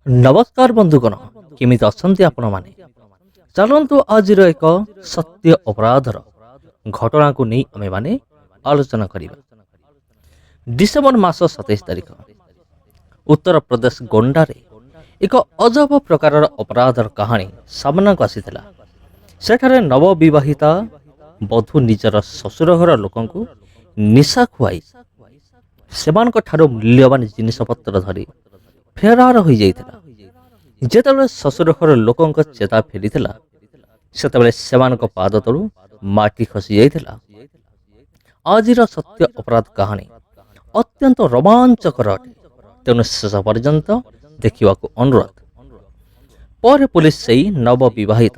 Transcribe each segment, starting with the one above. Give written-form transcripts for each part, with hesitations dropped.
नमस्कार बंधुगण केमिति अछंती आपण माने चलंतु आजिर एक सत्य अपराधर घटना को नहीं आमे माने आलोचना करिबा। डिसेम्बर मास 27 तारिख उत्तर प्रदेश गोंडारे एक अजब प्रकारर अपराधर कहानी सामना को आसीथिला। सेठारे नवविवाहिता बधू निजर ससुर घर लोकंकु निशा खुआई सेमानक ठारो मूल्यवान जिनिसपत्र धरी फेरार हो जाइथिला। जेतेबेले ससुर घर लोकंक चेता फेरीथिला सेतेबेले सेमानक पाद तळु माटी खसी जाइथिला। आजिर सत्य अपराध कहानी अत्यंत रोमांचकर अटे, तेणु शेष पर्यंत देखिबाकु अनुरोध। पर पुलिस सेई नवविवाहित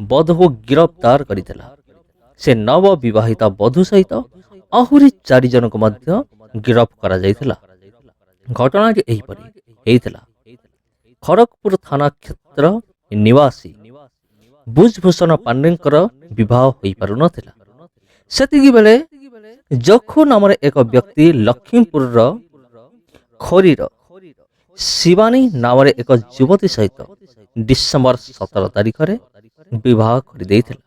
बधू गिरफ्तार करिथिला। से नवविवाहिता बधू सहित आहुरी 4 जनक मध्य गिरफ्त करा जाइथिला। घटनाटी एहिपरि हेइथिला। खड़गपुर थाना क्षेत्र निवासी बुजभूषण पांडेंकर विवाह होई पारु नथिला। सेतिकी बेले जखु नामर एक व्यक्ति लखीमपुर खोरीर शिवानी नामर एक युवती सहित डिसेम्बर 17 तारिख रे विवाह कर देइथिला।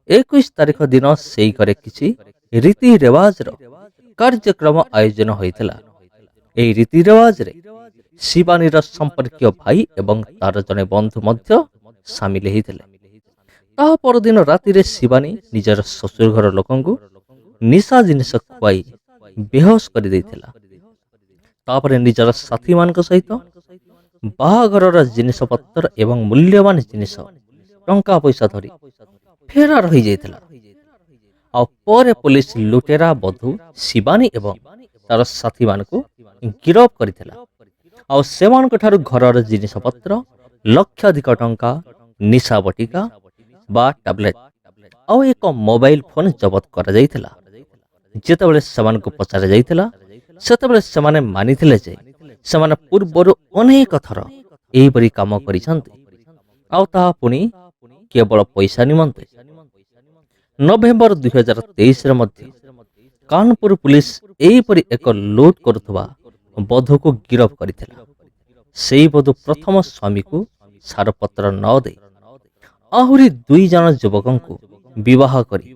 21 तारिख दिन सेई करे किछि रीति रिवाज कार्यक्रम आयोजन होइथिला। एही रीति रिवाज रे शिवानीर संपर्कीय भाई एवं तार जने बंधु मध्य सामिल होइथिले। ता परदिन राति शिवानी निजर ससुर घर लोकंकु निशा जिनिस खुआई बेहोश कर देइथिला। तापरे निजर साथी मानक सहित बाहाघरर जिनिस पत्र एवं मूल्यवान जिनिस टंका पैसा धरी फेरार हो जाइथिला। आ परे पुलिस लुटेरा बधू शिवानी एवं तार साथी मानकु गिरफ करिथिला। आ सेमानक ठारु घरर जिनिस पत्र लक्षाधिक टंका निशा बटिका बा टैबलेट आ एक मोबाइल फोन जबत करा जाइथिला। जेतेबेले सेमानकु पचारा जाइथिला सेतेबेले सेमाने मानिथिले जे सेमाने पूर्वरु अनेक थर एहिपरि काम करिसंती आ ता पुनी केवल पैसा निमंते। नवेम्बर 2023 रे मध्य कानपुर पुलिस एहिपरि एक लूट करुथबा बधू को गिरफ करिथिला। सेई बधू प्रथम स्वामी को सारपत्र न दे आहुरी 2 जन युवकंकु विवाह करी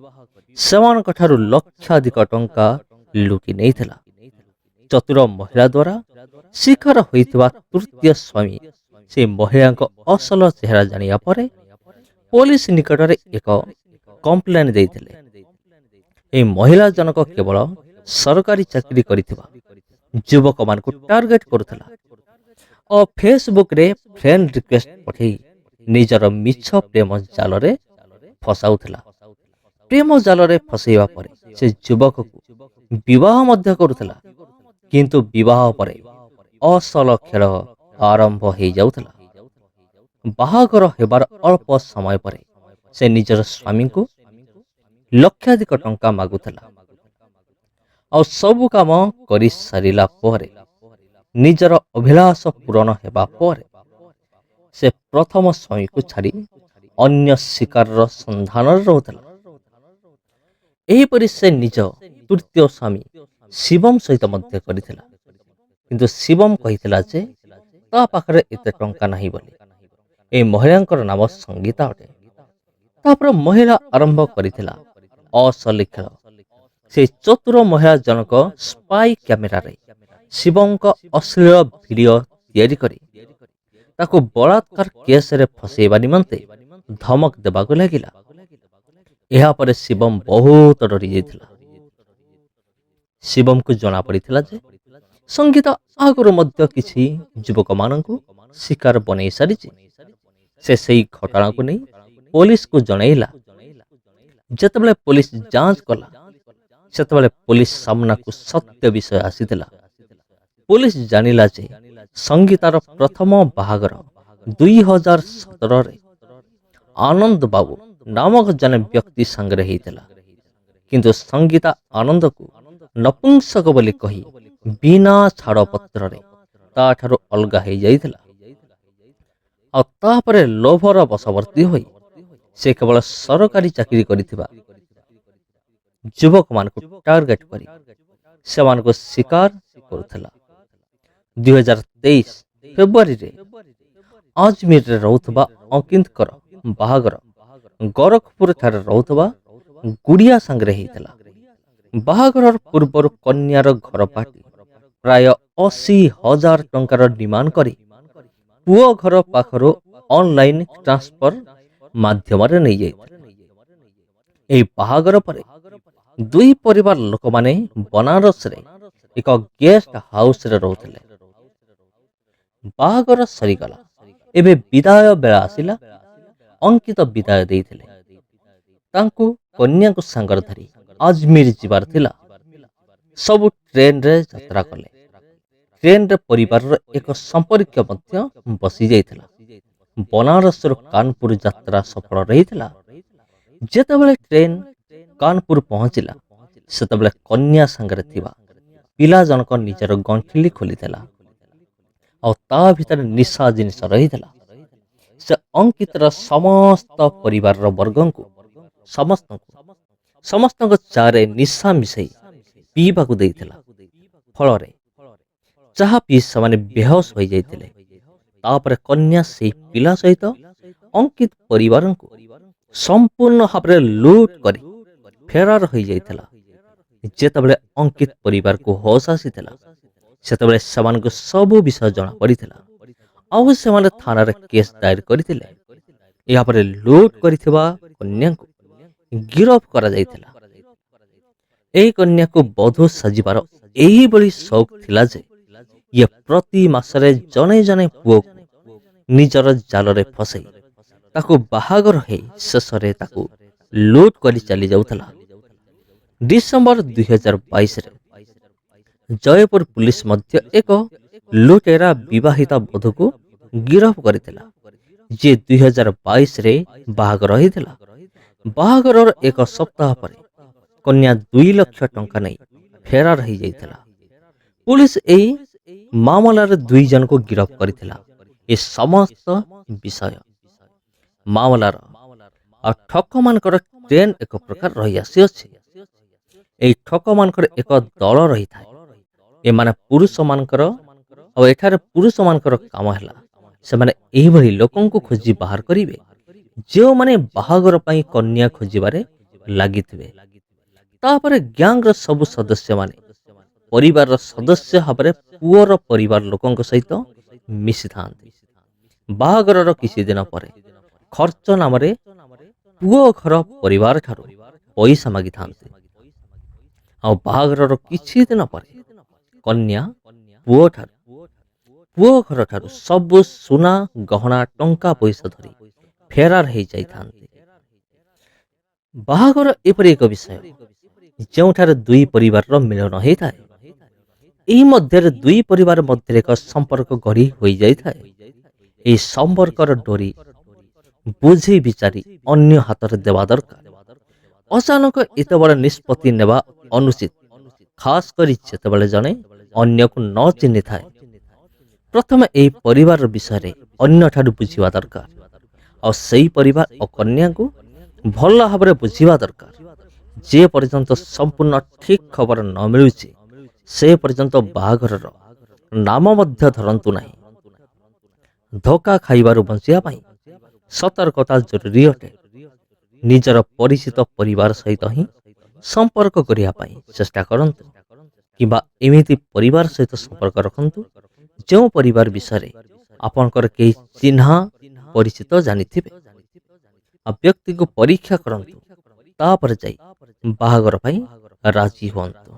सेमानक ठारु लक्षाधिक टंका लुटी नेइथिला। चतुर महिला द्वारा शिकार होइथिबा तृतीय स्वामी से महिला असल चेहरा जानिया परे पुलिस निकटरे एक कंप्लेन देइथिले। ए महिला जनक केवल सरकारी चाकरी करिथिबा युवक मान को टार्गेट करुथिला और फेसबुक रे फ्रेंड रिक्वेस्ट पठेई निजर मिछ प्रेम जाल रे फसाउथिला। प्रेम जाल रे फसैबा परे से युवक को विवाह मध्य करुथिला, किंतु विवाह परे असल खेल आरंभ हो जाउथिला। बाहाघर हेबार अल्प समय परे से निजर स्वामी को लक्षाधिक टंका मागुथिला और सब काम करि सारिला परे निजर अभिलाष पूरण हेबा परे से प्रथम स्वामी को छाड़ी अन्य शिकार संधान रहउथिला। एहिपरि से निज तृतीय स्वामी शिवम सहित मध्य करिथिला, किंतु शिवम कहिथिला जे ता पाखरे एते टंका नाही बोली। ए महिलांकर नाम संगीता अटे। तापर महिला आरंभ करिथिला असली खेल। से चतुर महिला जनक स्पाई कैमेरा रे शिवंक अश्लील वीडियो तैयारी करी ताको बलात्कार केस रे फसेबा निमंते धमक देबाको लागिला। एहा परे शिवम बहुत डरी जाइथिला। शिवम को जना पड़िथिला जे संगीता आगुर मध्य किछि युवक मानंकु शिकार बनै सारिछि। से सेई घटना को नहीं पुलिस को जणैला। जेतेबेले पुलिस जांच कला सेतेबेले पुलिस सामना को सत्य विषय आसीथिला। पुलिस जानिला जे संगीतार प्रथम बाहागर 2017 रे आनंद बाबू नामक जने व्यक्ति संगे हेइथिला, किंतु संगीता आनंद को नपुंसक बोली कही बिना छाड़पत्र रे ता ठारो अलगा हे जाइथिला। आ तापरे लोभर बशवर्ती होई से केवल सरकारी चाकरी करिथिबा युवक मान को टार्गेट करी सेमान को शिकार करुथिला। 2023 ଫେବୃଆରୀରେ ଆଜମିରରେ ରହୁଥିବା ଅଙ୍କିତଙ୍କର ବାହାଘର ଗୋରଖପୁର ଠାରେ ରହୁଥିବା ଗୁଡିଆ ସାଙ୍ଗରେ ହେଇଥିଲା। ବାହାଘରର ପୂର୍ବରୁ କନ୍ୟାର ଘର ପାର୍ଟି ପ୍ରାୟ 80,000 ଟଙ୍କାର ଡିମାଣ୍ଡ କରି ପୁଅ ଘର ପାଖରୁ ଅନଲାଇନ ଟ୍ରାନ୍ସଫର ମାଧ୍ୟମରେ ନେଇଯାଇଥିଲେ। ଏହି ବାହାଘର ପରେ ଦୁଇ ପରିବାର ଲୋକମାନେ ବନାରସରେ ଏକ ଗେଷ୍ଟ ହାଉସରେ ରହୁଥିଲେ। ବାହାଘର ସରିଗଲା। ଏବେ ବିଦାୟ ବେଳ ଆସିଲା। ଅଙ୍କିତ ବିଦାୟ ଦେଇଥିଲେ। ତାଙ୍କୁ କନ୍ୟାକୁ ସାଙ୍ଗରେ ଧରି ଆଜମିର ଯିବାର ଥିଲା। ସବୁ ଟ୍ରେନରେ ଯାତ୍ରା କଲେ। ଟ୍ରେନରେ ପରିବାରର ଏକ ସମ୍ପର୍କୀୟ ମଧ୍ୟ ବସି ଯାଇଥିଲା। ବନାରସରୁ କାନପୁର ଯାତ୍ରା ସଫଳ ରହିଥିଲା। ଯେତେବେଳେ ଟ୍ରେନ କାନପୁର ପହଞ୍ଚିଲା, ସେତେବେଳେ କନ୍ୟା ସାଙ୍ଗରେ ଥିବା ପିଲା ଜଣକ ନିଜର ଗଣ୍ଠିଲି ଖୋଲିଥିଲା ଆଉ ତା ଭିତରେ ନିଶା ଜିନିଷ ରହିଥିଲା। ସେ ଅଙ୍କିତର ସମସ୍ତ ପରିବାରର ବର୍ଗଙ୍କୁ ସମସ୍ତଙ୍କ ଚାରେ ନିଶା ମିଶାଇ ପିଇବାକୁ ଦେଇଥିଲା। ଫଳରେ ଚାହା ପିଇ ସେମାନେ ବେହୋସ ହୋଇଯାଇଥିଲେ। ତାପରେ କନ୍ୟା ସେହି ପିଲା ସହିତ ଅଙ୍କିତ ପରିବାରଙ୍କୁ ସମ୍ପୂର୍ଣ୍ଣ ଭାବରେ ଲୁଟ କରି ଫେରାର ହୋଇଯାଇଥିଲା। ଯେତେବେଳେ ଅଙ୍କିତ ପରିବାରକୁ ହୋସ ଆସିଥିଲା, ସେତେବେଳେ ସେମାନଙ୍କୁ ସବୁ ବିଷୟ ଜଣାପଡ଼ିଥିଲା ଆଉ ସେମାନେ ଥାନାରେ କେସ୍ ଦାୟର କରିଥିଲେ। ଏହାପରେ ଲୁଟ କରିଥିବା କନ୍ୟାଙ୍କୁ ଗିରଫ କରାଯାଇଥିଲା। ଏହି କନ୍ୟାକୁ ବଧୂ ସାଜିବାର ଏହିଭଳି ସୌକ ଥିଲା ଯେ ଇଏ ପ୍ରତି ମାସରେ ଜଣେ ଜଣେ ପୁଅକୁ ନିଜର ଜାଲରେ ଫସାଇ ତାକୁ ବାହାଘର ହେଇ ଶେଷରେ ତାକୁ ଲୁଟ କରି ଚାଲି ଯାଉଥିଲା। ଡିସେମ୍ବର 2022ରେ ଜୟପୁର ପୁଲିସ ମଧ୍ୟ ଏକ ଲୁଟେରା ବିବାହିତା ବଧୂକୁ ଗିରଫ କରିଥିଲା, ଯିଏ 2022ରେ ବାହାଘର ହୋଇଥିଲା। ବାହାଘରର ଏକ ସପ୍ତାହ ପରେ କନ୍ୟା 2 ଲକ୍ଷ ଟଙ୍କା ନେଇ ଫେରାର ହୋଇଯାଇଥିଲା। ପୁଲିସ ଏହି ମାମଲାରେ 2 ଜଣଙ୍କୁ ଗିରଫ କରିଥିଲା। ଏ ସମସ୍ତ ବିଷୟ ମାମଲାର ଆଉ ଠକମାନଙ୍କର ଟ୍ରେନ ଏକ ପ୍ରକାର ରହି ଆସିଅଛି। ଏହି ଠକମାନଙ୍କର ଏକ ଦଳ ରହିଥାଏ। ଏମାନେ ପୁରୁଷମାନଙ୍କର ଆଉ ଏଠାରେ ପୁରୁଷମାନଙ୍କର କାମ ହେଲା ସେମାନେ ଏହିଭଳି ଲୋକଙ୍କୁ ଖୋଜି ବାହାର କରିବେ ଯେଉଁମାନେ ବାହାଘର ପାଇଁ କନ୍ୟା ଖୋଜିବାରେ ଲାଗିଥିବେ। ତାପରେ ଗ୍ୟାଙ୍ଗର ସବୁ ସଦସ୍ୟମାନେ ପରିବାରର ସଦସ୍ୟ ଭାବରେ ପୁଅର ପରିବାର ଲୋକଙ୍କ ସହିତ ମିଶିଥାନ୍ତି। ବାହାଘରର କିଛି ଦିନ ପରେ ଖର୍ଚ୍ଚ ନାମରେ ପୁଅ ଘର ପରିବାର ଠାରୁ ପଇସା ମାଗିଥାନ୍ତି ଆଉ ବାହାଘରର କିଛି ଦିନ ପରେ କନ୍ୟା ପୁଅ ଘର ଠାରୁ ସବୁ ସୁନା ଗହଣା ଟଙ୍କା ପଇସା ଧରି ଫେରାର ହେଇଯାଇଥାନ୍ତି। ବାହାଘର ଏପରି ଏକ ବିଷୟ ଯେଉଁଠାରେ ଦୁଇ ପରିବାରର ମିଳନ ହୋଇଥାଏ। ଏହି ମଧ୍ୟରେ ଦୁଇ ପରିବାର ମଧ୍ୟରେ ଏକ ସମ୍ପର୍କ ଗଢ଼ି ହୋଇଯାଇଥାଏ। ଏହି ସମ୍ପର୍କର ଡୋରି ବୁଝି ବିଚାରି ଅନ୍ୟ ହାତରେ ଦେବା ଦରକାର। ଅଚାନକ ଏତେ ବଡ଼ ନିଷ୍ପତ୍ତି ନେବା ଅନୁଚିତ, ଖାସ କରି ଯେତେବେଳେ ଜଣେ ଅନ୍ୟକୁ ନ ଚିହ୍ନିଥାଏ। ପ୍ରଥମେ ଏହି ପରିବାର ବିଷୟରେ ଅନ୍ୟଠାରୁ ବୁଝିବା ଦରକାର ଆଉ ସେହି ପରିବାର ଓ କନ୍ୟାକୁ ଭଲ ଭାବରେ ବୁଝିବା ଦରକାର। ଯେ ପର୍ଯ୍ୟନ୍ତ ସମ୍ପୂର୍ଣ୍ଣ ଠିକ ଖବର ନ ମିଳୁଛି ସେ ପର୍ଯ୍ୟନ୍ତ ବାହାଘରର ନାମ ମଧ୍ୟ ଧରନ୍ତୁ ନାହିଁ। ଧୋକା ଖାଇବାରୁ ବଞ୍ଚିବା ପାଇଁ ସତର୍କତା ଜରୁରୀ ଅଟେ। ନିଜର ପରିଚିତ ପରିବାର ସହିତ ହିଁ ସମ୍ପର୍କ କରିବା ପାଇଁ ଚେଷ୍ଟା କରନ୍ତୁ କିମ୍ବା ଏମିତି ପରିବାର ସହିତ ସମ୍ପର୍କ ରଖନ୍ତୁ ଯେଉଁ ପରିବାର ବିଷୟରେ ଆପଣଙ୍କର କେହି ଚିହ୍ନା ପରିଚିତ ଜାଣିଥିବେ। ଆଉ ବ୍ୟକ୍ତିକୁ ପରୀକ୍ଷା କରନ୍ତୁ, ତାପରେ ଯାଇ ବାହାଘର ପାଇଁ ରାଜି ହୁଅନ୍ତୁ।